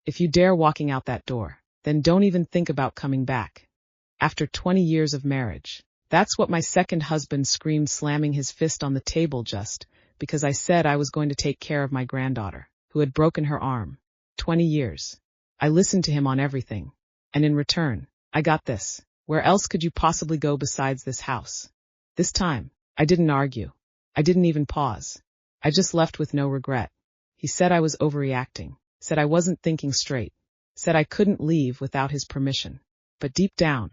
If you dare walking out that door, then don't even think about coming back. After 20 years of marriage. That's what my second husband screamed, slamming his fist on the table just because I said I was going to take care of my granddaughter, who had broken her arm. 20 years. I listened to him on everything. And in return, I got this. Where else could you possibly go besides this house? This time, I didn't argue. I didn't even pause. I just left with no regret. He said I was overreacting, said I wasn't thinking straight, said I couldn't leave without his permission. But deep down,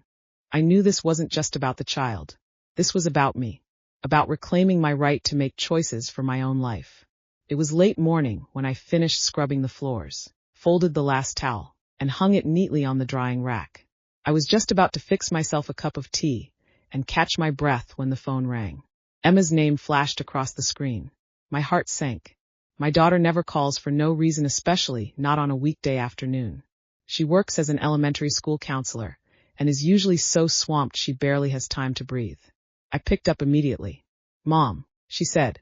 I knew this wasn't just about the child. This was about me, about reclaiming my right to make choices for my own life. It was late morning when I finished scrubbing the floors, folded the last towel, and hung it neatly on the drying rack. I was just about to fix myself a cup of tea and catch my breath when the phone rang. Emma's name flashed across the screen. My heart sank. My daughter never calls for no reason, especially not on a weekday afternoon. She works as an elementary school counselor and is usually so swamped she barely has time to breathe. I picked up immediately. "Mom," she said,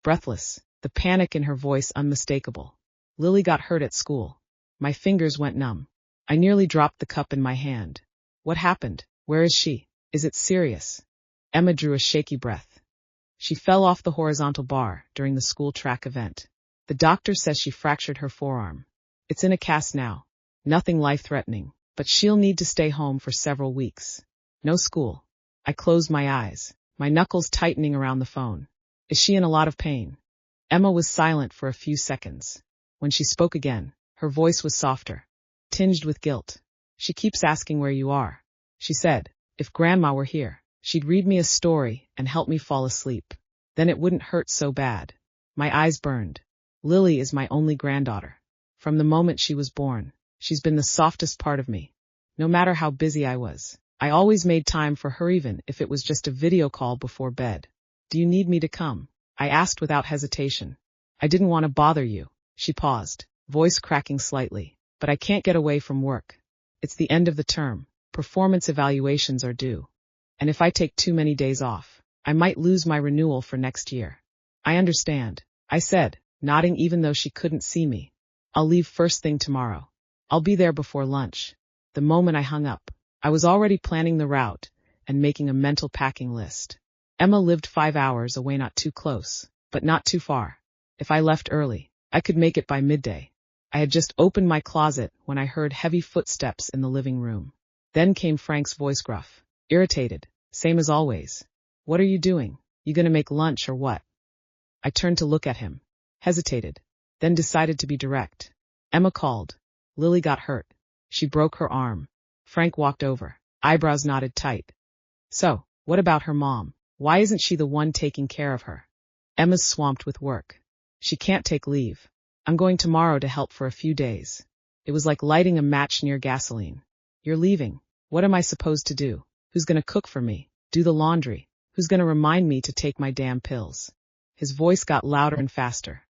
breathless, the panic in her voice unmistakable. "Lily got hurt at school." My fingers went numb. I nearly dropped the cup in my hand. "What happened? Where is she? Is it serious?" Emma drew a shaky breath. "She fell off the horizontal bar during the school track event. The doctor says she fractured her forearm. It's in a cast now. Nothing life-threatening, but she'll need to stay home for several weeks. No school." I closed my eyes, my knuckles tightening around the phone. "Is she in a lot of pain?" Emma was silent for a few seconds. When she spoke again, her voice was softer, tinged with guilt. "She keeps asking where you are," she said. "If Grandma were here, she'd read me a story and help me fall asleep. Then it wouldn't hurt so bad." My eyes burned. Lily is my only granddaughter. From the moment she was born, she's been the softest part of me. No matter how busy I was, I always made time for her, even if it was just a video call before bed. "Do you need me to come?" I asked without hesitation. "I didn't want to bother you." She paused, voice cracking slightly. "But I can't get away from work. It's the end of the term. Performance evaluations are due. And if I take too many days off, I might lose my renewal for next year." "I understand," I said, nodding even though she couldn't see me. "I'll leave first thing tomorrow. I'll be there before lunch." The moment I hung up, I was already planning the route and making a mental packing list. Emma lived 5 hours away, not too close, but not too far. If I left early, I could make it by midday. I had just opened my closet when I heard heavy footsteps in the living room. Then came Frank's voice, gruff, irritated, same as always. "What are you doing? You gonna make lunch or what?" I turned to look at him, hesitated, then decided to be direct. "Emma called. Lily got hurt. She broke her arm." Frank walked over, eyebrows knotted tight. "So, what about her mom? Why isn't she the one taking care of her?" "Emma's swamped with work. She can't take leave. I'm going tomorrow to help for a few days." It was like lighting a match near gasoline. "You're leaving. What am I supposed to do? Who's gonna cook for me? Do the laundry? Who's gonna remind me to take my damn pills?" His voice got louder and faster.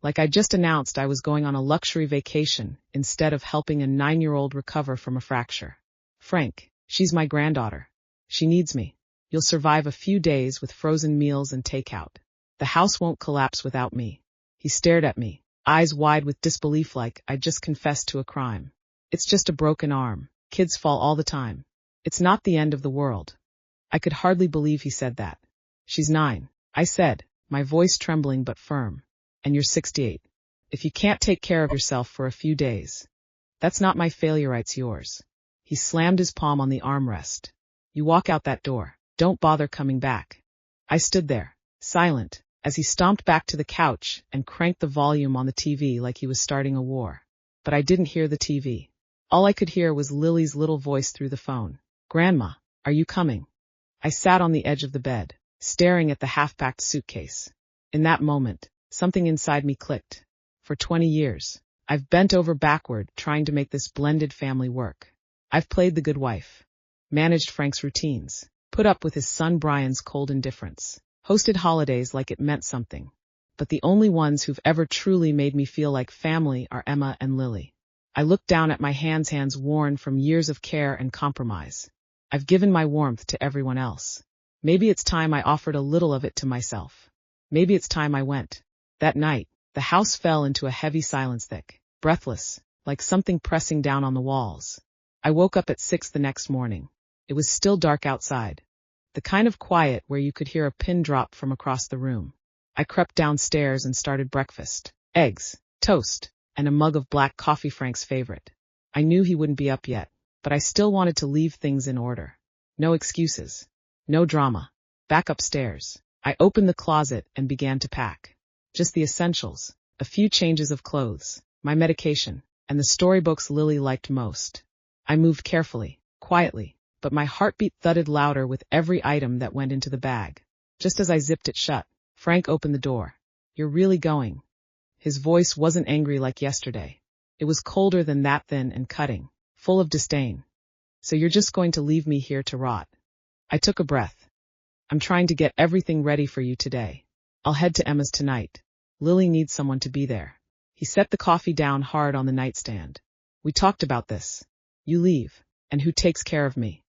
Like I just announced I was going on a luxury vacation instead of helping a 9-year-old recover from a fracture. "Frank, she's my granddaughter. She needs me. You'll survive a few days with frozen meals and takeout. The house won't collapse without me." He stared at me, eyes wide with disbelief, like I'd just confessed to a crime. "It's just a broken arm. Kids fall all the time. It's not the end of the world." I could hardly believe he said that. "She's 9, I said, my voice trembling but firm. "And you're 68. If you can't take care of yourself for a few days, that's not my failure, it's yours." He slammed his palm on the armrest. "You walk out that door. Don't bother coming back." I stood there, silent, as he stomped back to the couch and cranked the volume on the TV like he was starting a war. But I didn't hear the TV. All I could hear was Lily's little voice through the phone. "Grandma, are you coming?" I sat on the edge of the bed, staring at the half-packed suitcase. In that moment, something inside me clicked. For 20 years, I've bent over backward trying to make this blended family work. I've played the good wife, managed Frank's routines, put up with his son Brian's cold indifference, hosted holidays like it meant something. But the only ones who've ever truly made me feel like family are Emma and Lily. I looked down at my hands worn from years of care and compromise. I've given my warmth to everyone else. Maybe it's time I offered a little of it to myself. Maybe it's time I went. That night, the house fell into a heavy silence, thick, breathless, like something pressing down on the walls. I woke up at 6 the next morning. It was still dark outside. The kind of quiet where you could hear a pin drop from across the room. I crept downstairs and started breakfast. Eggs, toast, and a mug of black coffee, Frank's favorite. I knew he wouldn't be up yet, but I still wanted to leave things in order. No excuses. No drama. Back upstairs. I opened the closet and began to pack. Just the essentials. A few changes of clothes, my medication, and the storybooks Lily liked most. I moved carefully, quietly, but my heartbeat thudded louder with every item that went into the bag. Just as I zipped it shut, Frank opened the door. "You're really going?" His voice wasn't angry like yesterday. It was colder than that, thin and cutting, full of disdain. "So you're just going to leave me here to rot?" I took a breath. "I'm trying to get everything ready for you today. I'll head to Emma's tonight. Lily needs someone to be there." He set the coffee down hard on the nightstand. "We talked about this. You leave, and who takes care of me?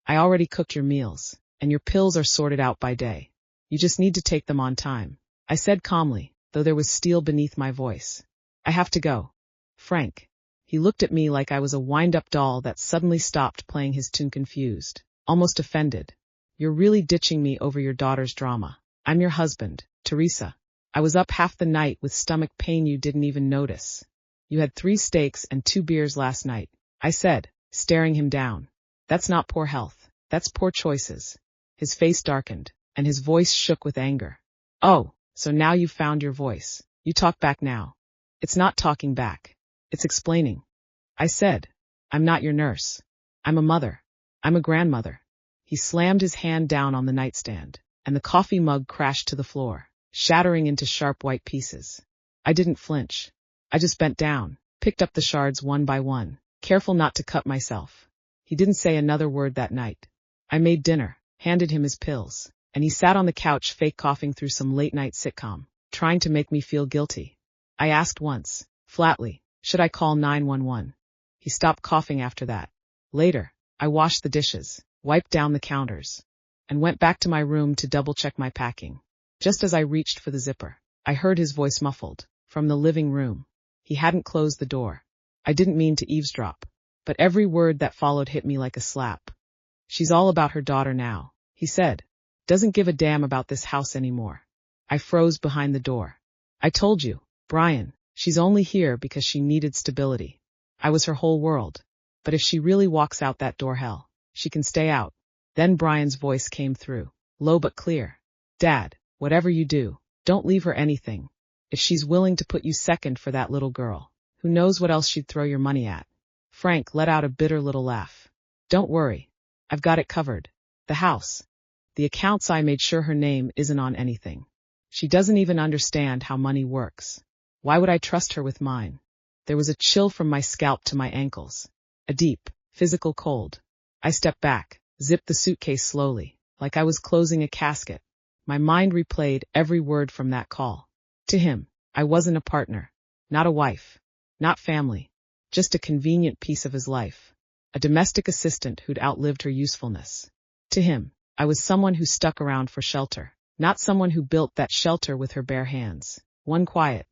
I already cooked your meals, and your pills are sorted out by day. You just need to take them on time," I said calmly, though there was steel beneath my voice. "I have to go." "Frank." He looked at me like I was a wind-up doll that suddenly stopped playing his tune, confused, almost offended. "You're really ditching me over your daughter's drama. I'm your husband, Teresa. I was up half the night with stomach pain you didn't even notice. You had 3 steaks and 2 beers last night," I said, staring him down. "That's not poor health. That's poor choices." His face darkened, and his voice shook with anger. "Oh, so now you've found your voice. You talk back now." "It's not talking back. It's explaining," I said. "I'm not your nurse. I'm a mother. I'm a grandmother." He slammed his hand down on the nightstand, and the coffee mug crashed to the floor, shattering into sharp white pieces. I didn't flinch. I just bent down, picked up the shards one by one, careful not to cut myself. He didn't say another word that night. I made dinner, handed him his pills, and he sat on the couch fake coughing through some late-night sitcom, trying to make me feel guilty. I asked once, flatly, "Should I call 911? He stopped coughing after that. Later, I washed the dishes, wiped down the counters, and went back to my room to double-check my packing. Just as I reached for the zipper, I heard his voice muffled, from the living room. He hadn't closed the door. I didn't mean to eavesdrop, but every word that followed hit me like a slap. "She's all about her daughter now," he said. "Doesn't give a damn about this house anymore." I froze behind the door. "I told you, Brian, she's only here because she needed stability. I was her whole world. But if she really walks out that door, hell, she can stay out." Then Brian's voice came through, low but clear. "Dad, whatever you do, don't leave her anything. If she's willing to put you second for that little girl, who knows what else she'd throw your money at." Frank let out a bitter little laugh. "Don't worry. I've got it covered. The house. The accounts, I made sure her name isn't on anything. She doesn't even understand how money works. Why would I trust her with mine?" There was a chill from my scalp to my ankles. A deep, physical cold. I stepped back, zipped the suitcase slowly, like I was closing a casket. My mind replayed every word from that call. To him, I wasn't a partner, not a wife, not family, just a convenient piece of his life. A domestic assistant who'd outlived her usefulness. To him, I was someone who stuck around for shelter, not someone who built that shelter with her bare hands. One quiet,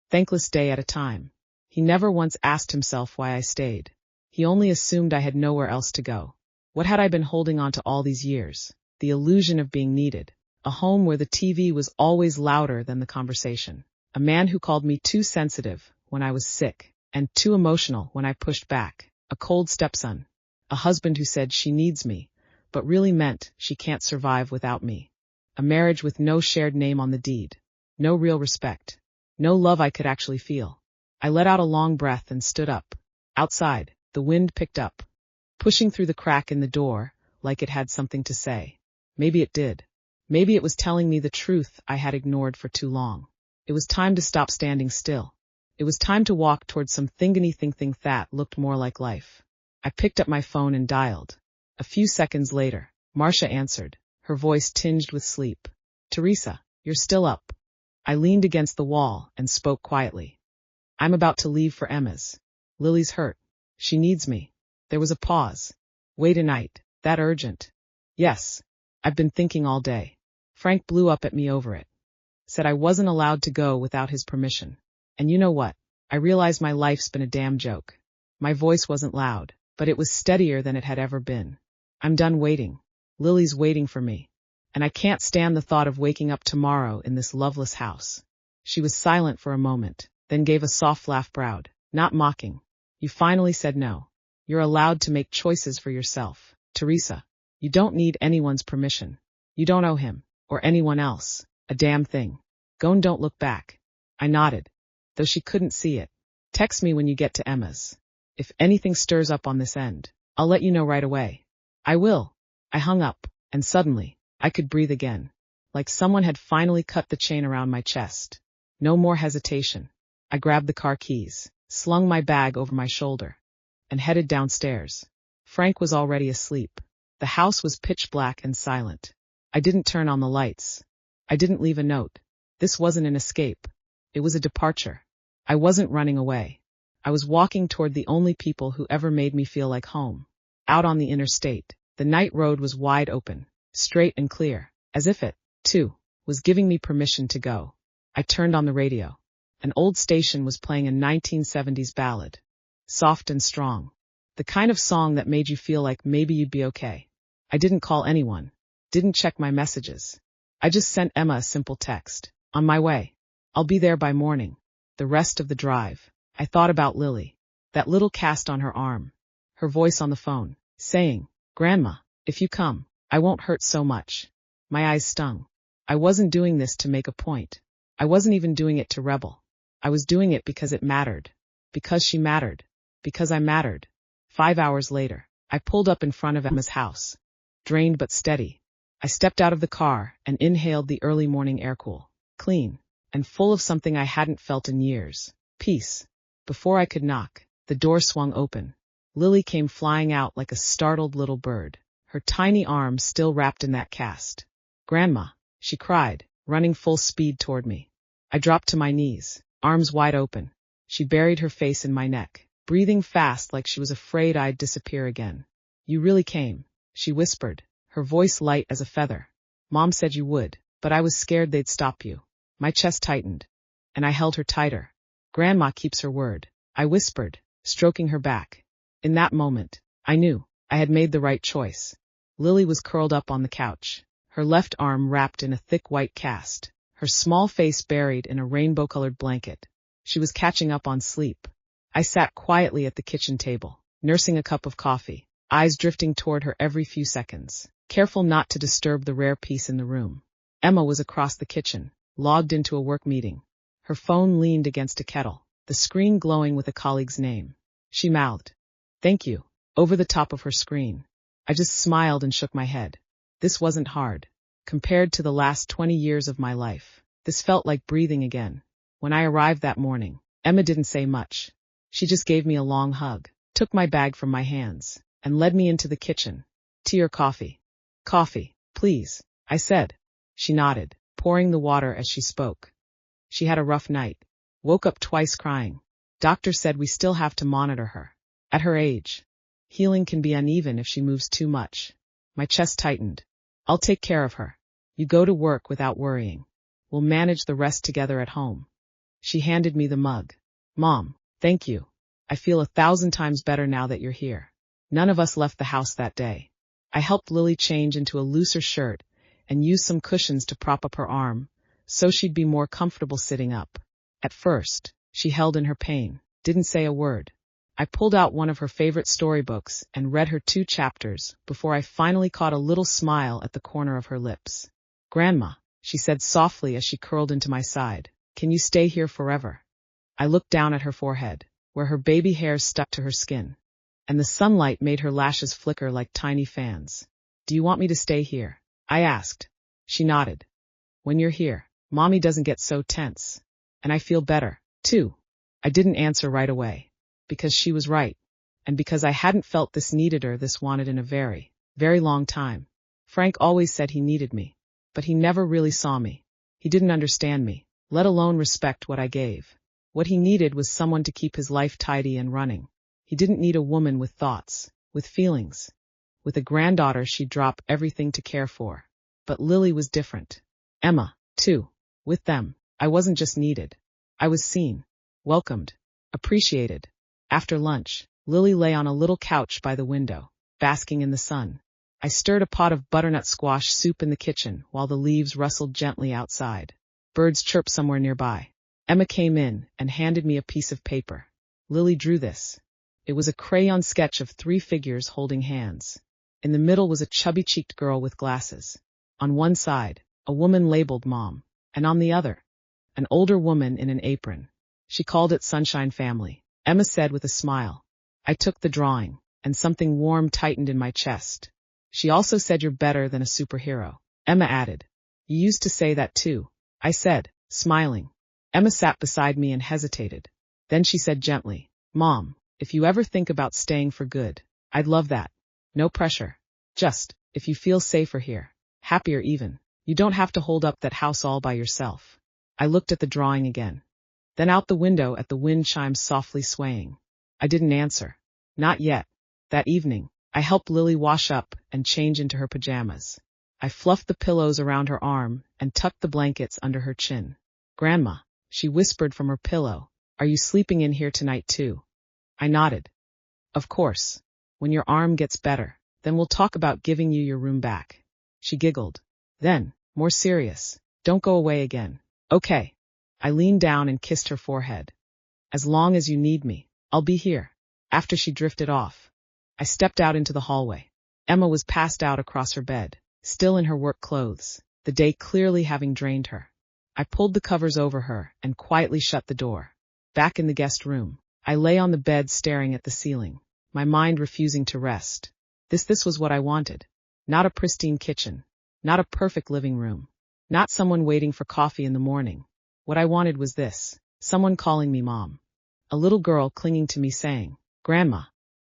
thankless day at a time. He never once asked himself why I stayed. He only assumed I had nowhere else to go. What had I been holding on to all these years? The illusion of being needed. A home where the TV was always louder than the conversation. A man who called me too sensitive when I was sick, and too emotional when I pushed back. A cold stepson. A husband who said she needs me, but really meant she can't survive without me. A marriage with no shared name on the deed. No real respect. No love I could actually feel. I let out a long breath and stood up. Outside, the wind picked up, pushing through the crack in the door, like it had something to say. Maybe it did. Maybe it was telling me the truth I had ignored for too long. It was time to stop standing still. It was time to walk towards some thing that looked more like life. I picked up my phone and dialed. A few seconds later, Marcia answered, her voice tinged with sleep. "Teresa, you're still up." I leaned against the wall and spoke quietly. "I'm about to leave for Emma's. Lily's hurt. She needs me." There was a pause. "Wait a night. That urgent?" "Yes. I've been thinking all day." Frank blew up at me over it. Said I wasn't allowed to go without his permission. And you know what? I realized my life's been a damn joke. My voice wasn't loud, but it was steadier than it had ever been. I'm done waiting. Lily's waiting for me. And I can't stand the thought of waking up tomorrow in this loveless house. She was silent for a moment, then gave a soft laugh proud, not mocking. You finally said no. You're allowed to make choices for yourself. Teresa, you don't need anyone's permission. You don't owe him, or anyone else, a damn thing. Go and don't look back. I nodded, though she couldn't see it. Text me when you get to Emma's. If anything stirs up on this end, I'll let you know right away. I will. I hung up, and suddenly, I could breathe again. Like someone had finally cut the chain around my chest. No more hesitation. I grabbed the car keys, slung my bag over my shoulder, and headed downstairs. Frank was already asleep. The house was pitch black and silent. I didn't turn on the lights. I didn't leave a note. This wasn't an escape. It was a departure. I wasn't running away. I was walking toward the only people who ever made me feel like home. Out on the interstate, the night road was wide open, straight and clear, as if it, too, was giving me permission to go. I turned on the radio. An old station was playing a 1970s ballad. Soft and strong. The kind of song that made you feel like maybe you'd be okay. I didn't call anyone. Didn't check my messages. I just sent Emma a simple text. On my way. I'll be there by morning. The rest of the drive, I thought about Lily. That little cast on her arm. Her voice on the phone, saying, Grandma, if you come, I won't hurt so much. My eyes stung. I wasn't doing this to make a point. I wasn't even doing it to rebel. I was doing it because it mattered. Because she mattered. Because I mattered. 5 hours later, I pulled up in front of Emma's house. Drained but steady. I stepped out of the car and inhaled the early morning air cool, clean, and full of something I hadn't felt in years. Peace. Before I could knock, the door swung open. Lily came flying out like a startled little bird, her tiny arms still wrapped in that cast. Grandma, she cried, running full speed toward me. I dropped to my knees, arms wide open. She buried her face in my neck, breathing fast like she was afraid I'd disappear again. You really came, she whispered, her voice light as a feather. Mom said you would, but I was scared they'd stop you. My chest tightened, and I held her tighter. Grandma keeps her word, I whispered, stroking her back. In that moment, I knew I had made the right choice. Lily was curled up on the couch, her left arm wrapped in a thick white cast, her small face buried in a rainbow-colored blanket. She was catching up on sleep. I sat quietly at the kitchen table, nursing a cup of coffee, eyes drifting toward her every few seconds, careful not to disturb the rare peace in the room. Emma was across the kitchen, logged into a work meeting. Her phone leaned against a kettle, the screen glowing with a colleague's name. She mouthed, "Thank you," over the top of her screen. I just smiled and shook my head. This wasn't hard. Compared to the last 20 years of my life, this felt like breathing again. When I arrived that morning, Emma didn't say much. She just gave me a long hug, took my bag from my hands, and led me into the kitchen. Tea or coffee? Coffee, please, I said. She nodded, pouring the water as she spoke. She had a rough night. Woke up twice crying. Doctor said we still have to monitor her. At her age, healing can be uneven if she moves too much. My chest tightened. I'll take care of her. You go to work without worrying. We'll manage the rest together at home. She handed me the mug. Mom, thank you. I feel 1,000 times better now that you're here. None of us left the house that day. I helped Lily change into a looser shirt and used some cushions to prop up her arm, so she'd be more comfortable sitting up. At first, she held in her pain, didn't say a word. I pulled out one of her favorite storybooks and read her 2 chapters before I finally caught a little smile at the corner of her lips. Grandma, she said softly as she curled into my side, can you stay here forever? I looked down at her forehead, where her baby hairs stuck to her skin, and the sunlight made her lashes flicker like tiny fans. Do you want me to stay here? I asked. She nodded. When you're here, Mommy doesn't get so tense. And I feel better, too. I didn't answer right away. Because she was right. And because I hadn't felt this needed or this wanted in a very, very long time. Frank always said he needed me. But he never really saw me. He didn't understand me, let alone respect what I gave. What he needed was someone to keep his life tidy and running. He didn't need a woman with thoughts, with feelings. With a granddaughter she'd drop everything to care for. But Lily was different. Emma, too. With them, I wasn't just needed. I was seen, welcomed, Appreciated. After lunch, Lily lay on a little couch by the window, basking in the sun. I stirred a pot of butternut squash soup in the kitchen while the leaves rustled gently outside. Birds chirped somewhere nearby. Emma came in and handed me a piece of paper. Lily drew this. It was a crayon sketch of 3 figures holding hands. In the middle was a chubby-cheeked girl with glasses. On one side, a woman labeled Mom, and on the other, an older woman in an apron. She called it Sunshine Family, Emma said with a smile. I took the drawing, and something warm tightened in my chest. She also said you're better than a superhero. Emma added. You used to say that too, I said, smiling. Emma sat beside me and hesitated. Then she said gently, Mom, if you ever think about staying for good, I'd love that. No pressure. Just, if you feel safer here, happier even, you don't have to hold up that house all by yourself. I looked at the drawing again. Then out the window at the wind chimes softly swaying. I didn't answer. Not yet. That evening, I helped Lily wash up and change into her pajamas. I fluffed the pillows around her arm and tucked the blankets under her chin. Grandma, she whispered from her pillow, are you sleeping in here tonight too? I nodded. Of course. When your arm gets better, then we'll talk about giving you your room back. She giggled. Then, more serious, don't go away again. Okay. I leaned down and kissed her forehead. As long as you need me, I'll be here. After she drifted off, I stepped out into the hallway. Emma was passed out across her bed, still in her work clothes, the day clearly having drained her. I pulled the covers over her and quietly shut the door. Back in the guest room, I lay on the bed staring at the ceiling, my mind refusing to rest. This was what I wanted. Not a pristine kitchen, not a perfect living room, not someone waiting for coffee in the morning. What I wanted was this, someone calling me Mom. A little girl clinging to me saying, Grandma,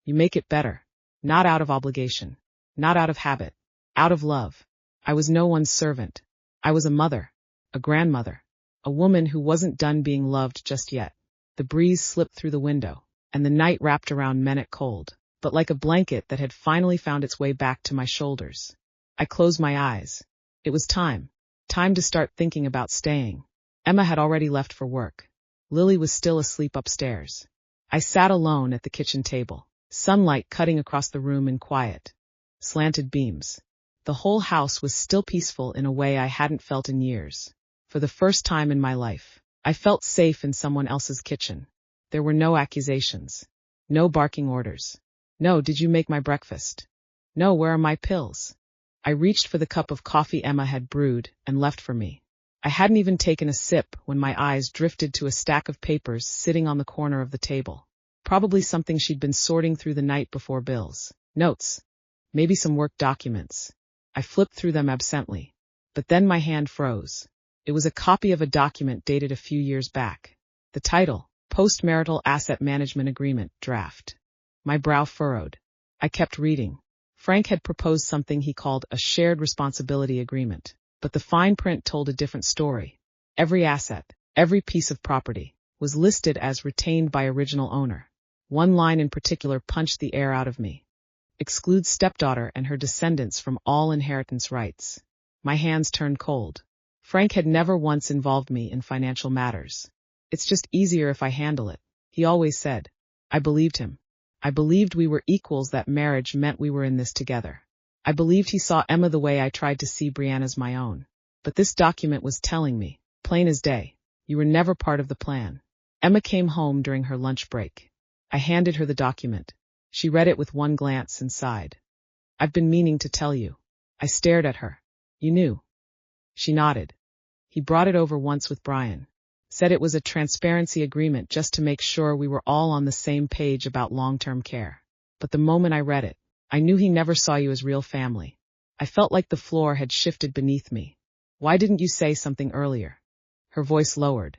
you make it better. Not out of obligation, not out of habit, out of love. I was no one's servant. I was a mother, a grandmother, a woman who wasn't done being loved just yet. The breeze slipped through the window, and the night wrapped around Mennett cold, but like a blanket that had finally found its way back to my shoulders. I closed my eyes. It was time to start thinking about staying. Emma had already left for work. Lily was still asleep upstairs. I sat alone at the kitchen table, sunlight cutting across the room in quiet, slanted beams. The whole house was still peaceful in a way I hadn't felt in years. For the first time in my life, I felt safe in someone else's kitchen. There were no accusations, no barking orders. No, did you make my breakfast? No, where are my pills? I reached for the cup of coffee Emma had brewed and left for me. I hadn't even taken a sip when my eyes drifted to a stack of papers sitting on the corner of the table. Probably something she'd been sorting through the night before bills, notes, maybe some work documents. I flipped through them absently, but then my hand froze. It was a copy of a document dated a few years back. The title, Post-Marital Asset Management Agreement, Draft. My brow furrowed. I kept reading. Frank had proposed something he called a shared responsibility agreement, but the fine print told a different story. Every asset, every piece of property, was listed as retained by original owner. One line in particular punched the air out of me. Excludes stepdaughter and her descendants from all inheritance rights. My hands turned cold. Frank had never once involved me in financial matters. It's just easier if I handle it, he always said. I believed him. I believed we were equals, that marriage meant we were in this together. I believed he saw Emma the way I tried to see Brianne as my own. But this document was telling me, plain as day, you were never part of the plan. Emma came home during her lunch break. I handed her the document. She read it with one glance and sighed. I've been meaning to tell you. I stared at her. You knew. She nodded. He brought it over once with Brian. Said it was a transparency agreement just to make sure we were all on the same page about long-term care. But the moment I read it, I knew he never saw you as real family. I felt like the floor had shifted beneath me. Why didn't you say something earlier? Her voice lowered.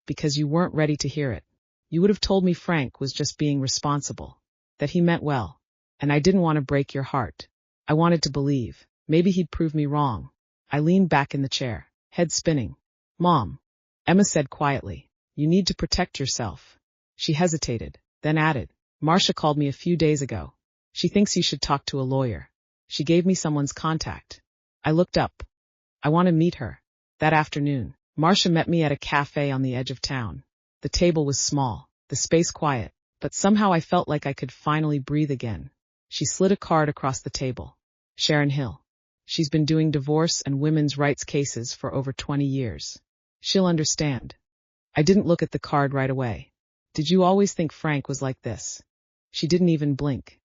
Because you weren't ready to hear it. You would have told me Frank was just being responsible, that he meant well, and I didn't want to break your heart. I wanted to believe. Maybe he'd prove me wrong. I leaned back in the chair, head spinning. Mom, Emma said quietly, you need to protect yourself. She hesitated, then added, Marcia called me a few days ago. She thinks you should talk to a lawyer. She gave me someone's contact. I looked up. I want to meet her. That afternoon, Marcia met me at a cafe on the edge of town. The table was small, the space quiet, but somehow I felt like I could finally breathe again. She slid a card across the table. Sharon Hill. She's been doing divorce and women's rights cases for over 20 years. She'll understand. I didn't look at the card right away. Did you always think Frank was like this? She didn't even blink.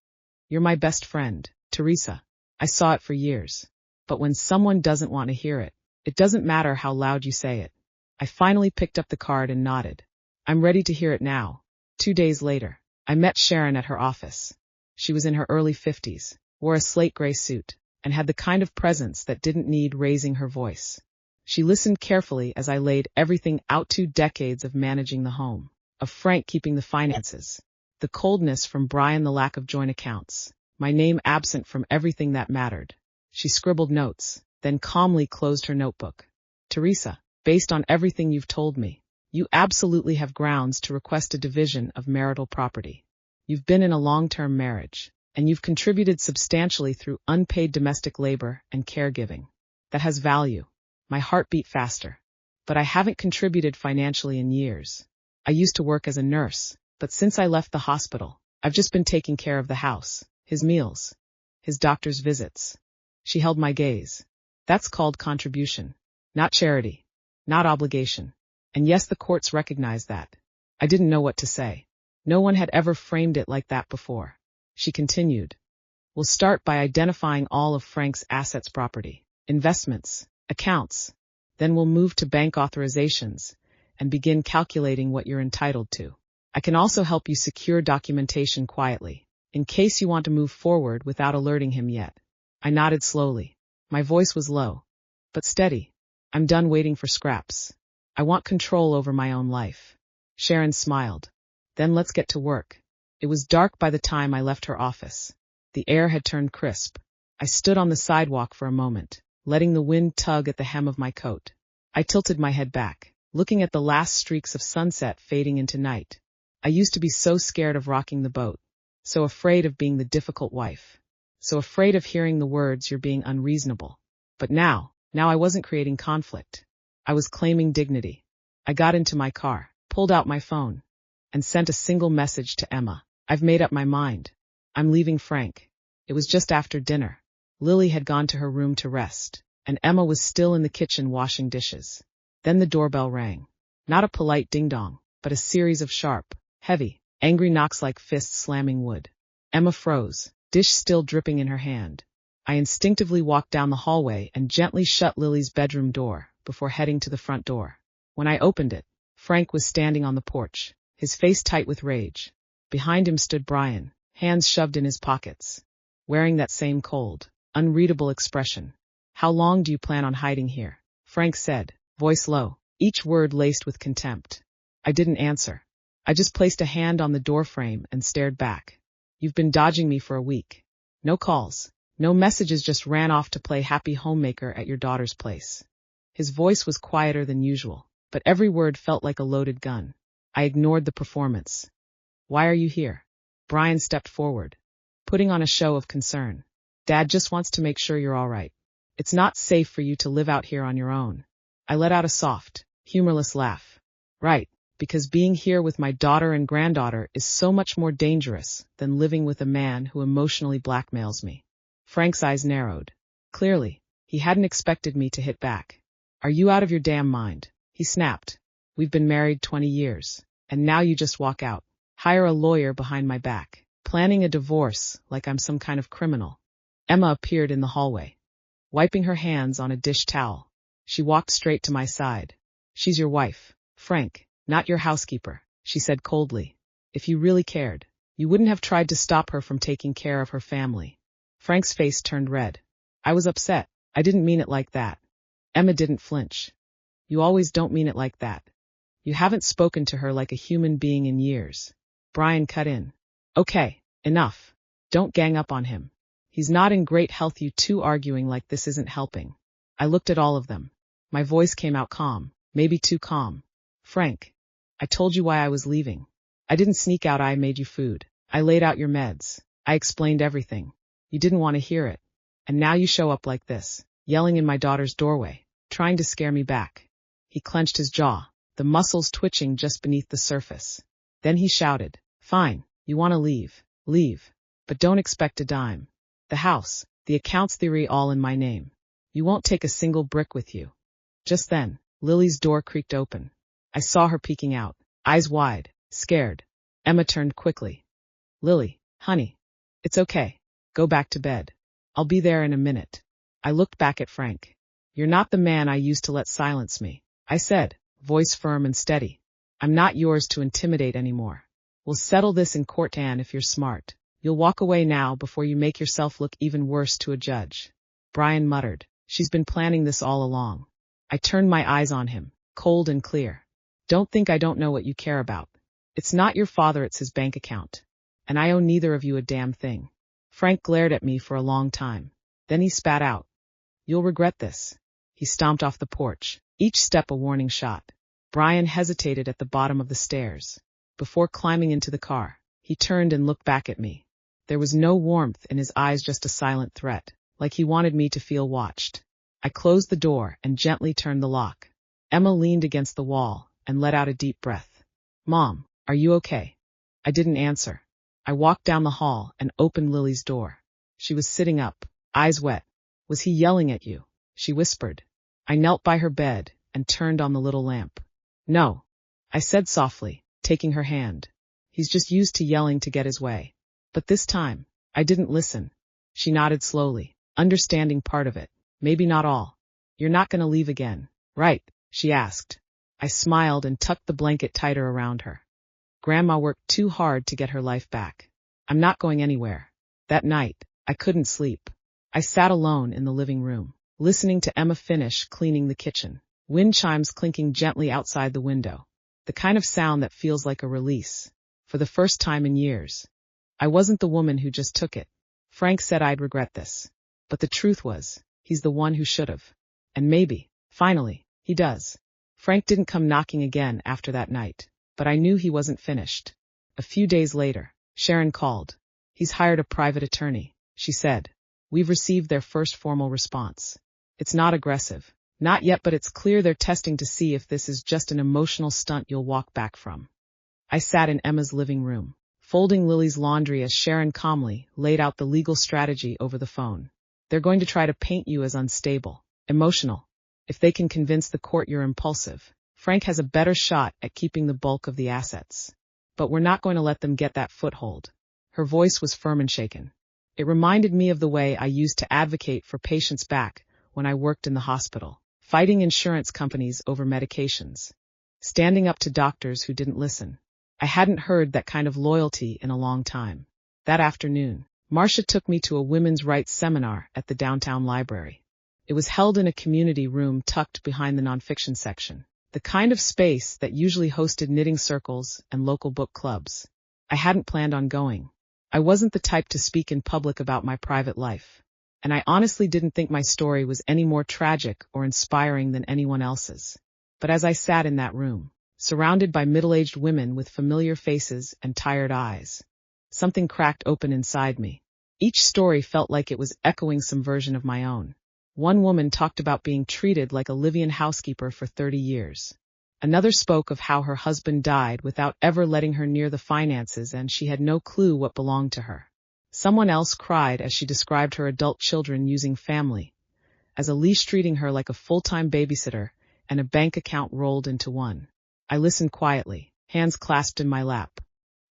You're my best friend, Teresa. I saw it for years. But when someone doesn't want to hear it, it doesn't matter how loud you say it. I finally picked up the card and nodded. I'm ready to hear it now. 2 days later, I met Sharon at her office. She was in her early 50s, wore a slate gray suit, and had the kind of presence that didn't need raising her voice. She listened carefully as I laid everything out. 2 decades of managing the home, of Frank keeping the finances, the coldness from Brian, the lack of joint accounts, my name absent from everything that mattered. She scribbled notes, then calmly closed her notebook. Teresa, based on everything you've told me, you absolutely have grounds to request a division of marital property. You've been in a long-term marriage, and you've contributed substantially through unpaid domestic labor and caregiving. That has value. My heart beat faster. But I haven't contributed financially in years. I used to work as a nurse, but since I left the hospital, I've just been taking care of the house, his meals, his doctor's visits. She held my gaze. That's called contribution, not charity, not obligation. And yes, the courts recognize that. I didn't know what to say. No one had ever framed it like that before. She continued. We'll start by identifying all of Frank's assets, property, investments, accounts. Then we'll move to bank authorizations and begin calculating what you're entitled to. I can also help you secure documentation quietly, in case you want to move forward without alerting him yet. I nodded slowly. My voice was low, but steady. I'm done waiting for scraps. I want control over my own life. Sharon smiled. Then let's get to work. It was dark by the time I left her office. The air had turned crisp. I stood on the sidewalk for a moment, letting the wind tug at the hem of my coat. I tilted my head back, looking at the last streaks of sunset fading into night. I used to be so scared of rocking the boat, so afraid of being the difficult wife, so afraid of hearing the words, you're being unreasonable. But now I wasn't creating conflict. I was claiming dignity. I got into my car, pulled out my phone, and sent a single message to Emma. I've made up my mind. I'm leaving Frank. It was just after dinner. Lily had gone to her room to rest, and Emma was still in the kitchen washing dishes. Then the doorbell rang. Not a polite ding-dong, but a series of sharp, heavy, angry knocks like fists slamming wood. Emma froze, dish still dripping in her hand. I instinctively walked down the hallway and gently shut Lily's bedroom door before heading to the front door. When I opened it, Frank was standing on the porch, his face tight with rage. Behind him stood Brian, hands shoved in his pockets, wearing that same cold, unreadable expression. How long do you plan on hiding here? Frank said, voice low, each word laced with contempt. I didn't answer. I just placed a hand on the doorframe and stared back. You've been dodging me for a week. No calls, no messages, just ran off to play happy homemaker at your daughter's place. His voice was quieter than usual, but every word felt like a loaded gun. I ignored the performance. Why are you here? Brian stepped forward, putting on a show of concern. Dad just wants to make sure you're all right. It's not safe for you to live out here on your own. I let out a soft, humorless laugh. Right, because being here with my daughter and granddaughter is so much more dangerous than living with a man who emotionally blackmails me. Frank's eyes narrowed. Clearly, he hadn't expected me to hit back. Are you out of your damn mind? He snapped. We've been married 20 years, and now you just walk out. Hire a lawyer behind my back, planning a divorce like I'm some kind of criminal. Emma appeared in the hallway, wiping her hands on a dish towel. She walked straight to my side. She's your wife, Frank, not your housekeeper, she said coldly. If you really cared, you wouldn't have tried to stop her from taking care of her family. Frank's face turned red. I was upset. I didn't mean it like that. Emma didn't flinch. You always don't mean it like that. You haven't spoken to her like a human being in years. Brian cut in. Okay, enough. Don't gang up on him. He's not in great health. You two arguing like this isn't helping. I looked at all of them. My voice came out calm, maybe too calm. Frank, I told you why I was leaving. I didn't sneak out. I made you food. I laid out your meds. I explained everything. You didn't want to hear it. And now you show up like this, yelling in my daughter's doorway, trying to scare me back. He clenched his jaw, the muscles twitching just beneath the surface. Then he shouted, "Fine, you want to leave, leave. But don't expect a dime. The house, the accounts theory all in my name. You won't take a single brick with you." Just then, Lily's door creaked open. I saw her peeking out, eyes wide, scared. Emma turned quickly. "Lily, honey. It's okay. Go back to bed. I'll be there in a minute." I looked back at Frank. "You're not the man I used to let silence me," I said, voice firm and steady. "I'm not yours to intimidate anymore. We'll settle this in court, Anne, if you're smart. You'll walk away now before you make yourself look even worse to a judge." Brian muttered, "She's been planning this all along." I turned my eyes on him, cold and clear. "Don't think I don't know what you care about. It's not your father, it's his bank account. And I owe neither of you a damn thing." Frank glared at me for a long time. Then he spat out, "You'll regret this." He stomped off the porch, each step a warning shot. Brian hesitated at the bottom of the stairs. Before climbing into the car, he turned and looked back at me. There was no warmth in his eyes, just a silent threat, like he wanted me to feel watched. I closed the door and gently turned the lock. Emma leaned against the wall and let out a deep breath. "Mom, are you okay?" I didn't answer. I walked down the hall and opened Lily's door. She was sitting up, eyes wet. "Was he yelling at you?" she whispered. I knelt by her bed and turned on the little lamp. "No," I said softly, taking her hand. "He's just used to yelling to get his way." But this time, I didn't listen. She nodded slowly, understanding part of it, maybe not all. "You're not going to leave again, right?" she asked. I smiled and tucked the blanket tighter around her. "Grandma worked too hard to get her life back. I'm not going anywhere." That night, I couldn't sleep. I sat alone in the living room, listening to Emma finish cleaning the kitchen. Wind chimes clinking gently outside the window. The kind of sound that feels like a release. For the first time in years. I wasn't the woman who just took it. Frank said I'd regret this. But the truth was, he's the one who should have. And maybe, finally, he does. Frank didn't come knocking again after that night, but I knew he wasn't finished. A few days later, Sharon called. "He's hired a private attorney," she said. "We've received their first formal response. It's not aggressive. Not yet, but it's clear they're testing to see if this is just an emotional stunt you'll walk back from." I sat in Emma's living room, folding Lily's laundry as Sharon calmly laid out the legal strategy over the phone. "They're going to try to paint you as unstable, emotional. If they can convince the court you're impulsive, Frank has a better shot at keeping the bulk of the assets. But we're not going to let them get that foothold." Her voice was firm and shaken. It reminded me of the way I used to advocate for patients back when I worked in the hospital, fighting insurance companies over medications, standing up to doctors who didn't listen. I hadn't heard that kind of loyalty in a long time. That afternoon, Marcia took me to a women's rights seminar at the downtown library. It was held in a community room tucked behind the nonfiction section, the kind of space that usually hosted knitting circles and local book clubs. I hadn't planned on going. I wasn't the type to speak in public about my private life, and I honestly didn't think my story was any more tragic or inspiring than anyone else's. But as I sat in that room, surrounded by middle-aged women with familiar faces and tired eyes, something cracked open inside me. Each story felt like it was echoing some version of my own. One woman talked about being treated like a live-in housekeeper for 30 years. Another spoke of how her husband died without ever letting her near the finances and she had no clue what belonged to her. Someone else cried as she described her adult children using family as a leash, treating her like a full-time babysitter, and a bank account rolled into one. I listened quietly, hands clasped in my lap,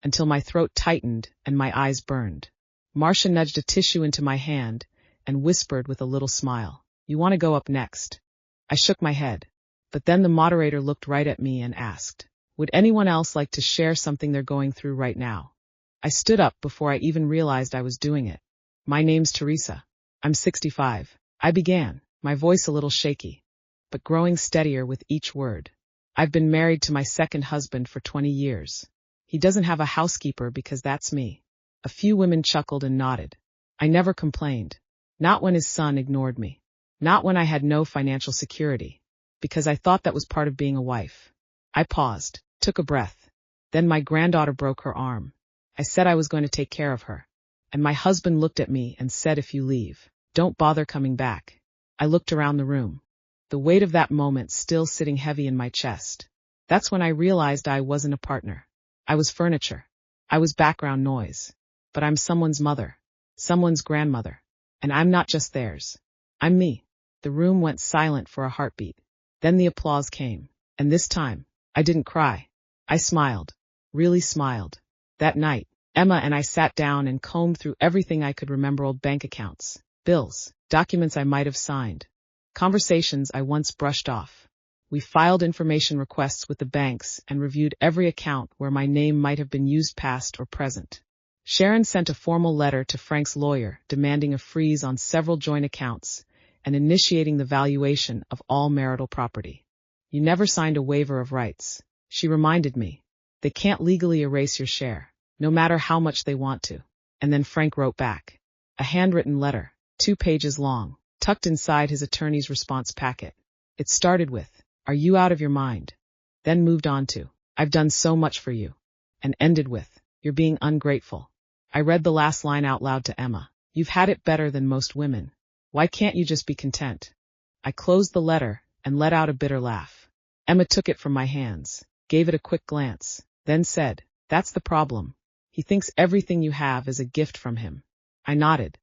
until my throat tightened and my eyes burned. Marcia nudged a tissue into my hand and whispered with a little smile, "You want to go up next?" I shook my head. But then the moderator looked right at me and asked, "Would anyone else like to share something they're going through right now?" I stood up before I even realized I was doing it. "My name's Teresa. I'm 65. I began, my voice a little shaky, but growing steadier with each word. "I've been married to my second husband for 20 years. He doesn't have a housekeeper because that's me." A few women chuckled and nodded. I never complained. Not when his son ignored me. Not when I had no financial security. Because I thought that was part of being a wife. I paused, took a breath. Then my granddaughter broke her arm. I said I was going to take care of her. And my husband looked at me and said, "If you leave, don't bother coming back." I looked around the room, the weight of that moment still sitting heavy in my chest. That's when I realized I wasn't a partner. I was furniture. I was background noise. But I'm someone's mother. Someone's grandmother. And I'm not just theirs. I'm me. The room went silent for a heartbeat. Then the applause came. And this time, I didn't cry. I smiled. Really smiled. That night, Emma and I sat down and combed through everything I could remember: old bank accounts, bills, documents I might have signed, conversations I once brushed off. We filed information requests with the banks and reviewed every account where my name might have been used, past or present. Sharon sent a formal letter to Frank's lawyer demanding a freeze on several joint accounts and initiating the valuation of all marital property. You never signed a waiver of rights, she reminded me. They can't legally erase your share, no matter how much they want to. And then Frank wrote back. A handwritten letter, 2 pages long, tucked inside his attorney's response packet. It started with, "Are you out of your mind?" Then moved on to, "I've done so much for you," and ended with, "You're being ungrateful." I read the last line out loud to Emma. "You've had it better than most women. Why can't you just be content?" I closed the letter and let out a bitter laugh. Emma took it from my hands, gave it a quick glance, then said, "That's the problem. He thinks everything you have is a gift from him." I nodded.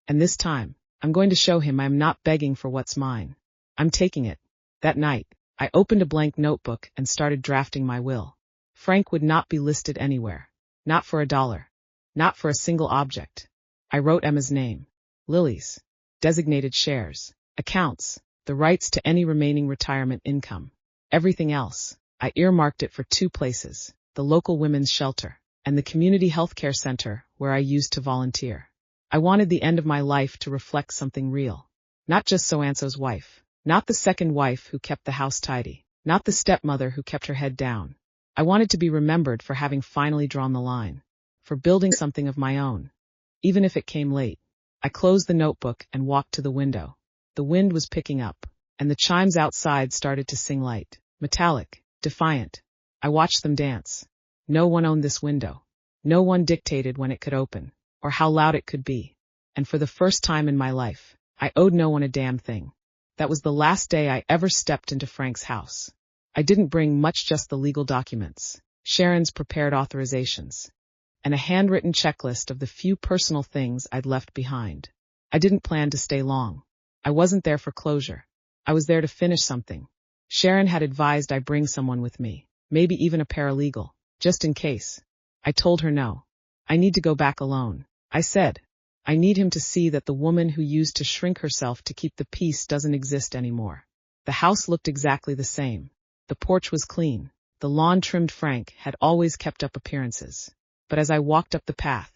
"And this time, I'm going to show him I'm not begging for what's mine. I'm taking it." That night, I opened a blank notebook and started drafting my will. Frank would not be listed anywhere. Not for $1. Not for a single object. I wrote Emma's name, Lily's, designated shares, accounts, the rights to any remaining retirement income. Everything else, I earmarked it for 2 places: the local women's shelter and the community healthcare center where I used to volunteer. I wanted the end of my life to reflect something real. Not just So-and-so's wife. Not the second wife who kept the house tidy. Not the stepmother who kept her head down. I wanted to be remembered for having finally drawn the line. For building something of my own. Even if it came late. I closed the notebook and walked to the window. The wind was picking up, and the chimes outside started to sing light, metallic, defiant. I watched them dance. No one owned this window. No one dictated when it could open, or how loud it could be. And for the first time in my life, I owed no one a damn thing. That was the last day I ever stepped into Frank's house. I didn't bring much, just the legal documents, Sharon's prepared authorizations, and a handwritten checklist of the few personal things I'd left behind. I didn't plan to stay long. I wasn't there for closure. I was there to finish something. Sharon had advised I bring someone with me, maybe even a paralegal, just in case. I told her no. I need to go back alone, I said. I need him to see that the woman who used to shrink herself to keep the peace doesn't exist anymore. The house looked exactly the same. The porch was clean. The lawn trimmed. Frank had always kept up appearances. But as I walked up the path,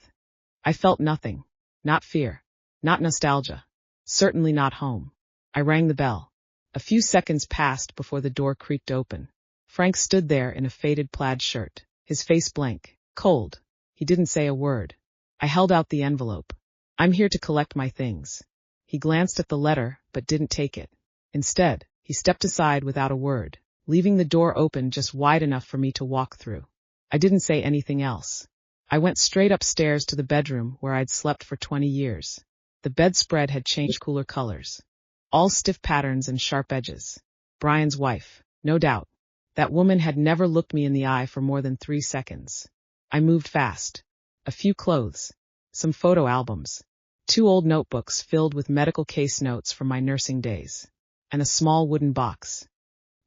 I felt nothing. Not fear. Not nostalgia. Certainly not home. I rang the bell. A few seconds passed before the door creaked open. Frank stood there in a faded plaid shirt, his face blank, cold. He didn't say a word. I held out the envelope. "I'm here to collect my things." He glanced at the letter, but didn't take it. Instead, he stepped aside without a word, leaving the door open just wide enough for me to walk through. I didn't say anything else. I went straight upstairs to the bedroom where I'd slept for 20 years. The bedspread had changed, cooler colors. All stiff patterns and sharp edges. Brian's wife, no doubt. That woman had never looked me in the eye for more than 3 seconds. I moved fast. A few clothes. Some photo albums. 2 old notebooks filled with medical case notes from my nursing days. And a small wooden box.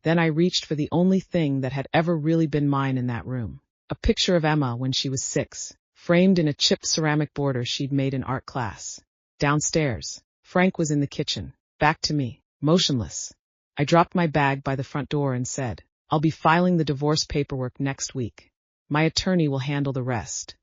Then I reached for the only thing that had ever really been mine in that room. A picture of Emma when she was 6, framed in a chipped ceramic border she'd made in art class. Downstairs, Frank was in the kitchen, back to me, motionless. I dropped my bag by the front door and said, "I'll be filing the divorce paperwork next week. My attorney will handle the rest."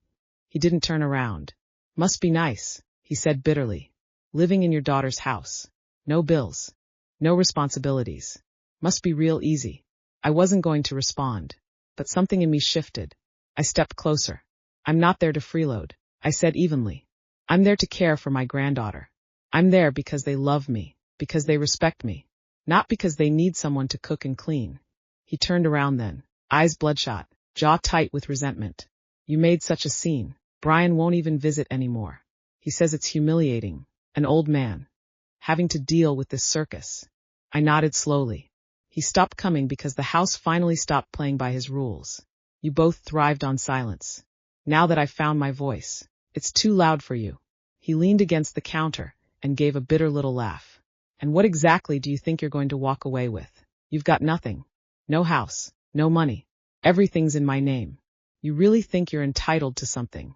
He didn't turn around. "Must be nice," he said bitterly. "Living in your daughter's house. No bills. No responsibilities. Must be real easy." I wasn't going to respond, but something in me shifted. I stepped closer. "I'm not there to freeload," I said evenly. "I'm there to care for my granddaughter. I'm there because they love me, because they respect me, not because they need someone to cook and clean." He turned around then, eyes bloodshot, jaw tight with resentment. "You made such a scene. Brian won't even visit anymore. He says it's humiliating, an old man, having to deal with this circus." I nodded slowly. He stopped coming because the house finally stopped playing by his rules. You both thrived on silence. Now that I've found my voice, it's too loud for you. He leaned against the counter and gave a bitter little laugh. And what exactly do you think you're going to walk away with? You've got nothing. No house, no money. Everything's in my name. You really think you're entitled to something?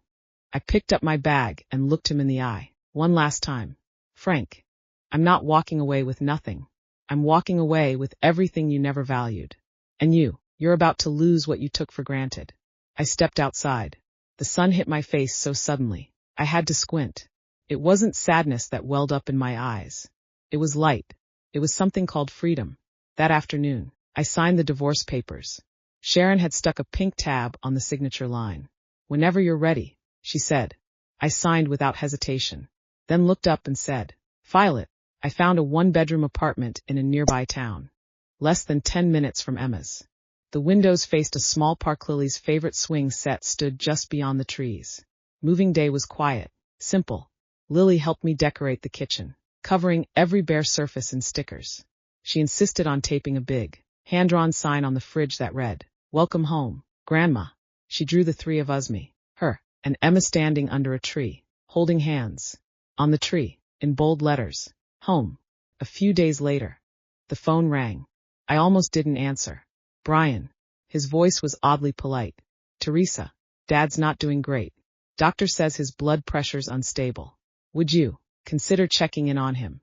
I picked up my bag and looked him in the eye. One last time. Frank, I'm not walking away with nothing. I'm walking away with everything you never valued. And you're about to lose what you took for granted. I stepped outside. The sun hit my face so suddenly, I had to squint. It wasn't sadness that welled up in my eyes. It was light. It was something called freedom. That afternoon, I signed the divorce papers. Sharon had stuck a pink tab on the signature line. Whenever you're ready, she said. I signed without hesitation, then looked up and said, file it. I found a one-bedroom apartment in a nearby town, less than 10 minutes from Emma's. The windows faced a small park. Lily's favorite swing set stood just beyond the trees. Moving day was quiet, simple. Lily helped me decorate the kitchen, covering every bare surface in stickers. She insisted on taping a big, hand-drawn sign on the fridge that read, Welcome home, Grandma. She drew the three of us, me, her, and Emma standing under a tree, holding hands. On the tree, in bold letters, Home. A few days later, the phone rang. I almost didn't answer. Brian. His voice was oddly polite. Teresa, Dad's not doing great. Doctor says his blood pressure's unstable. Would you consider checking in on him?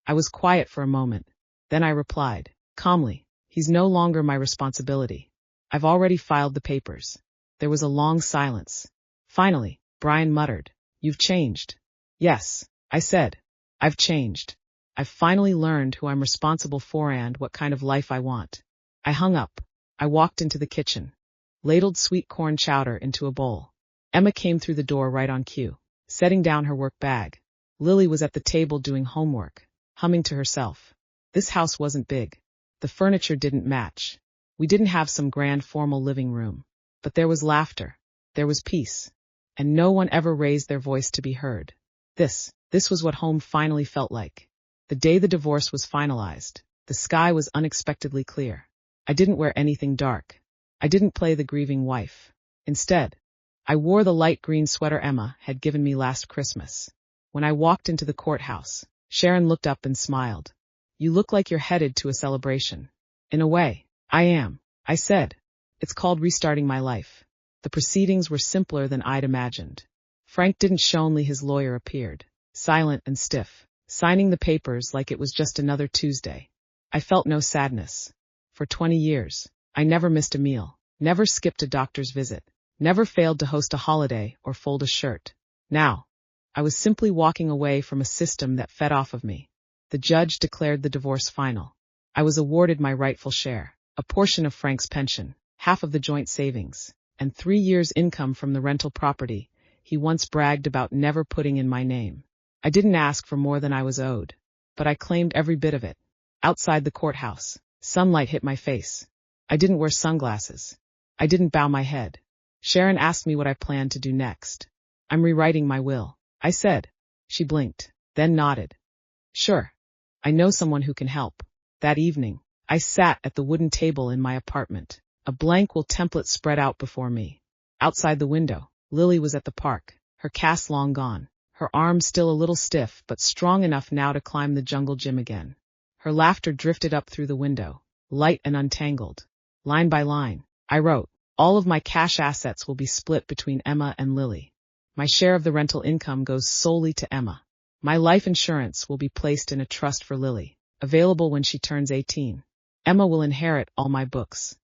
I was quiet for a moment. Then I replied, calmly, he's no longer my responsibility. I've already filed the papers. There was a long silence. Finally, Brian muttered, You've changed. Yes, I said. I've changed. I've finally learned who I'm responsible for and what kind of life I want. I hung up. I walked into the kitchen, ladled sweet corn chowder into a bowl. Emma came through the door right on cue, setting down her work bag. Lily was at the table doing homework, humming to herself. This house wasn't big. The furniture didn't match. We didn't have some grand formal living room. But there was laughter. There was peace. And no one ever raised their voice to be heard. This was what home finally felt like. The day the divorce was finalized, the sky was unexpectedly clear. I didn't wear anything dark. I didn't play the grieving wife. Instead, I wore the light green sweater Emma had given me last Christmas. When I walked into the courthouse, Sharon looked up and smiled. You look like you're headed to a celebration. In a way, I am, I said. It's called restarting my life. The proceedings were simpler than I'd imagined. Frank didn't show. Only his lawyer appeared, silent and stiff, signing the papers like it was just another Tuesday. I felt no sadness. For 20 years, I never missed a meal, never skipped a doctor's visit, never failed to host a holiday or fold a shirt. Now, I was simply walking away from a system that fed off of me. The judge declared the divorce final. I was awarded my rightful share, a portion of Frank's pension, half of the joint savings, and 3 years' income from the rental property he once bragged about never putting in my name. I didn't ask for more than I was owed, but I claimed every bit of it. Outside the courthouse, sunlight hit my face. I didn't wear sunglasses. I didn't bow my head. Sharon asked me what I planned to do next. I'm rewriting my will, I said. She blinked, then nodded. Sure. I know someone who can help. That evening, I sat at the wooden table in my apartment, a blank will template spread out before me. Outside the window, Lily was at the park, her cast long gone, her arms still a little stiff but strong enough now to climb the jungle gym again. Her laughter drifted up through the window, light and untangled. Line by line, I wrote, all of my cash assets will be split between Emma and Lily. My share of the rental income goes solely to Emma. My life insurance will be placed in a trust for Lily, available when she turns 18. Emma will inherit all my books,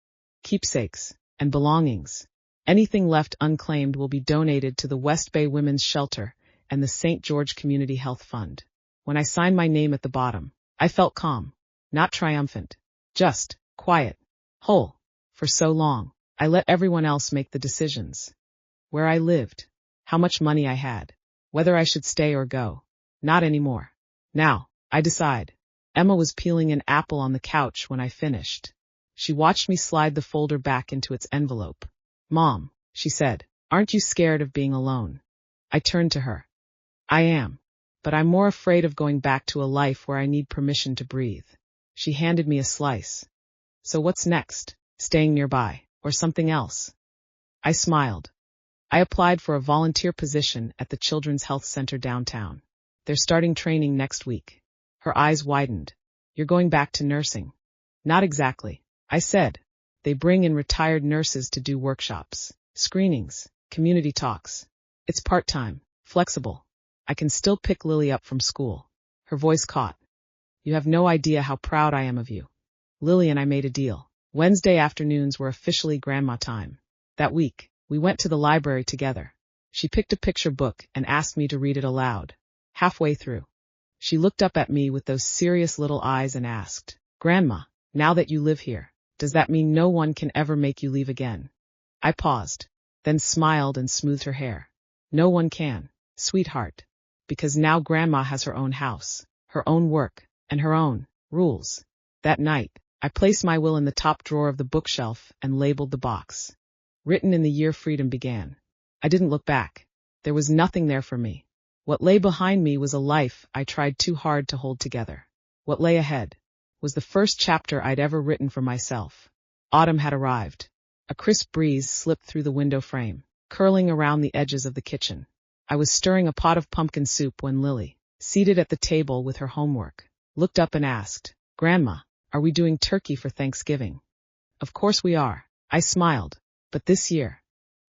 keepsakes, and belongings. Anything left unclaimed will be donated to the West Bay Women's Shelter and the St. George Community Health Fund. When I signed my name at the bottom, I felt calm, not triumphant, just quiet, whole. For so long, I let everyone else make the decisions. Where I lived, how much money I had, whether I should stay or go. Not anymore. Now, I decide. Emma was peeling an apple on the couch when I finished. She watched me slide the folder back into its envelope. Mom, she said, aren't you scared of being alone? I turned to her. I am. But I'm more afraid of going back to a life where I need permission to breathe. She handed me a slice. So what's next? Staying nearby, or something else? I smiled. I applied for a volunteer position at the Children's Health Center downtown. They're starting training next week. Her eyes widened. You're going back to nursing? Not exactly, I said. They bring in retired nurses to do workshops, screenings, community talks. It's part-time, flexible. I can still pick Lily up from school. Her voice caught. You have no idea how proud I am of you. Lily and I made a deal. Wednesday afternoons were officially grandma time. That week, we went to the library together. She picked a picture book and asked me to read it aloud. Halfway through, she looked up at me with those serious little eyes and asked, Grandma, now that you live here, does that mean no one can ever make you leave again? I paused, then smiled and smoothed her hair. No one can, sweetheart, because now Grandma has her own house, her own work, and her own rules. That night, I placed my will in the top drawer of the bookshelf and labeled the box. Written in the year freedom began. I didn't look back. There was nothing there for me. What lay behind me was a life I tried too hard to hold together. What lay ahead was the first chapter I'd ever written for myself. Autumn had arrived. A crisp breeze slipped through the window frame, curling around the edges of the kitchen. I was stirring a pot of pumpkin soup when Lily, seated at the table with her homework, looked up and asked, Grandma, are we doing turkey for Thanksgiving? Of course we are. I smiled. But this year,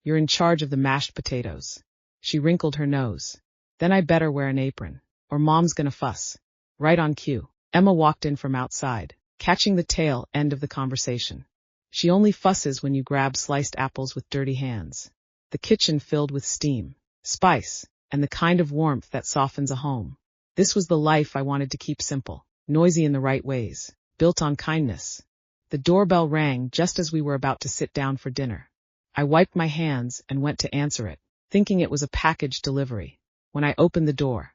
you're in charge of the mashed potatoes. She wrinkled her nose. Then I better wear an apron, or Mom's gonna fuss. Right on cue, Emma walked in from outside, catching the tail end of the conversation. She only fusses when you grab sliced apples with dirty hands. The kitchen filled with steam, spice, and the kind of warmth that softens a home. This was the life I wanted to keep simple, noisy in the right ways, built on kindness. The doorbell rang just as we were about to sit down for dinner. I wiped my hands and went to answer it, thinking it was a package delivery. When I opened the door,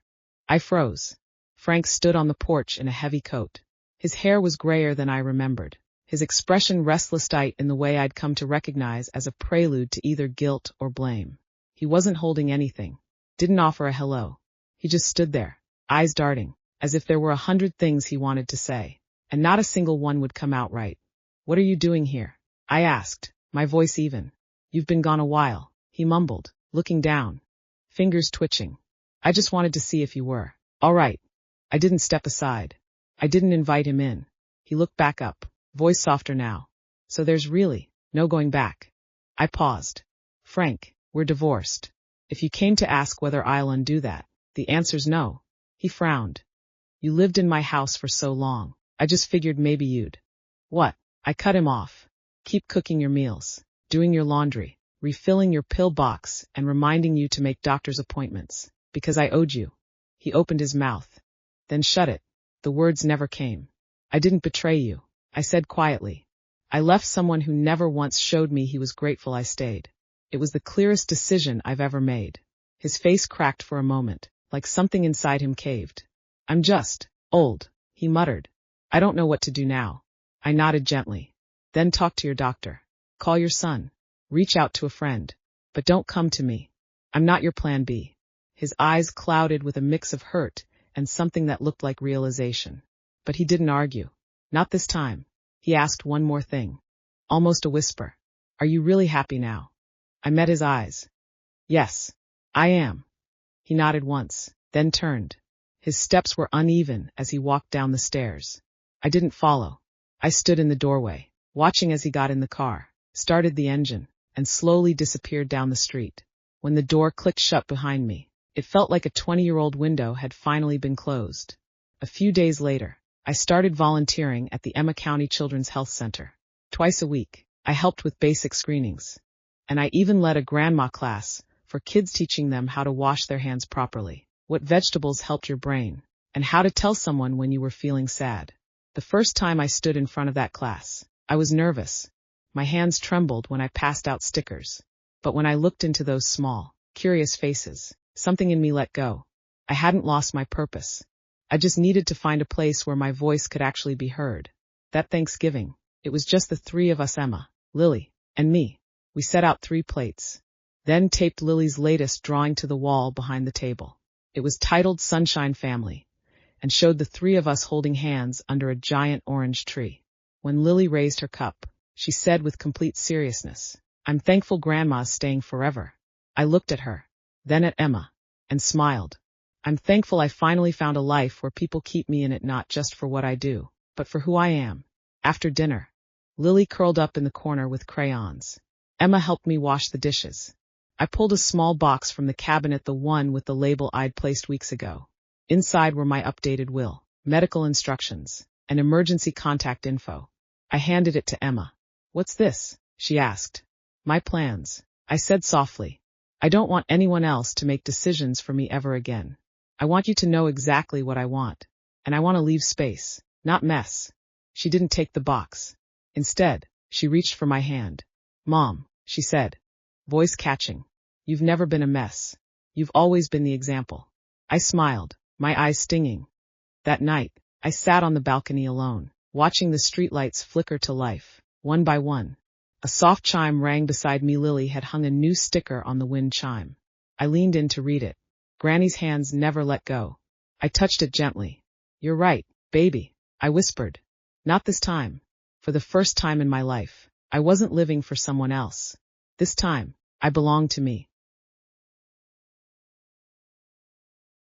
I froze. Frank stood on the porch in a heavy coat. His hair was grayer than I remembered, his expression restless tight in the way I'd come to recognize as a prelude to either guilt or blame. He wasn't holding anything, didn't offer a hello. He just stood there, eyes darting, as if there were 100 things he wanted to say, and not a single one would come out right. What are you doing here? I asked, my voice even. You've been gone a while, he mumbled, looking down, fingers twitching. I just wanted to see if you were all right. I didn't step aside. I didn't invite him in. He looked back up, voice softer now. So there's really no going back. I paused. Frank, we're divorced. If you came to ask whether I'll undo that, the answer's no. He frowned. You lived in my house for so long. I just figured maybe you'd. What? I cut him off. Keep cooking your meals, doing your laundry, refilling your pill box, and reminding you to make doctor's appointments, because I owed you. He opened his mouth, then shut it. The words never came. I didn't betray you, I said quietly. I left someone who never once showed me he was grateful I stayed. It was the clearest decision I've ever made. His face cracked for a moment, like something inside him caved. I'm just old, he muttered. I don't know what to do now. I nodded gently. Then talk to your doctor. Call your son. Reach out to a friend. But don't come to me. I'm not your plan B. His eyes clouded with a mix of hurt and something that looked like realization. But he didn't argue. Not this time. He asked one more thing. Almost a whisper. Are you really happy now? I met his eyes. Yes, I am. He nodded once, then turned. His steps were uneven as he walked down the stairs. I didn't follow. I stood in the doorway, watching as he got in the car, started the engine, and slowly disappeared down the street. When the door clicked shut behind me, it felt like a 20-year-old window had finally been closed. A few days later, I started volunteering at the Emma County Children's Health Center. Twice a week, I helped with basic screenings. And I even led a grandma class for kids, teaching them how to wash their hands properly, what vegetables helped your brain, and how to tell someone when you were feeling sad. The first time I stood in front of that class, I was nervous. My hands trembled when I passed out stickers. But when I looked into those small, curious faces, something in me let go. I hadn't lost my purpose. I just needed to find a place where my voice could actually be heard. That Thanksgiving, it was just the three of us, Emma, Lily, and me. We set out 3 plates, then taped Lily's latest drawing to the wall behind the table. It was titled Sunshine Family, and showed the 3 of us holding hands under a giant orange tree. When Lily raised her cup, she said with complete seriousness, I'm thankful Grandma's staying forever. I looked at her, then at Emma, and smiled. I'm thankful I finally found a life where people keep me in it not just for what I do, but for who I am. After dinner, Lily curled up in the corner with crayons. Emma helped me wash the dishes. I pulled a small box from the cabinet, the one with the label I'd placed weeks ago. Inside were my updated will, medical instructions, and emergency contact info. I handed it to Emma. What's this? She asked. My plans, I said softly. I don't want anyone else to make decisions for me ever again. I want you to know exactly what I want. And I want to leave space, not mess. She didn't take the box. Instead, she reached for my hand. Mom, she said, voice catching. You've never been a mess. You've always been the example. I smiled, my eyes stinging. That night, I sat on the balcony alone, watching the streetlights flicker to life, one by one. A soft chime rang beside me. Lily had hung a new sticker on the wind chime. I leaned in to read it. Granny's hands never let go. I touched it gently. You're right, baby, I whispered. Not this time. For the first time in my life, I wasn't living for someone else. This time, I belonged to me.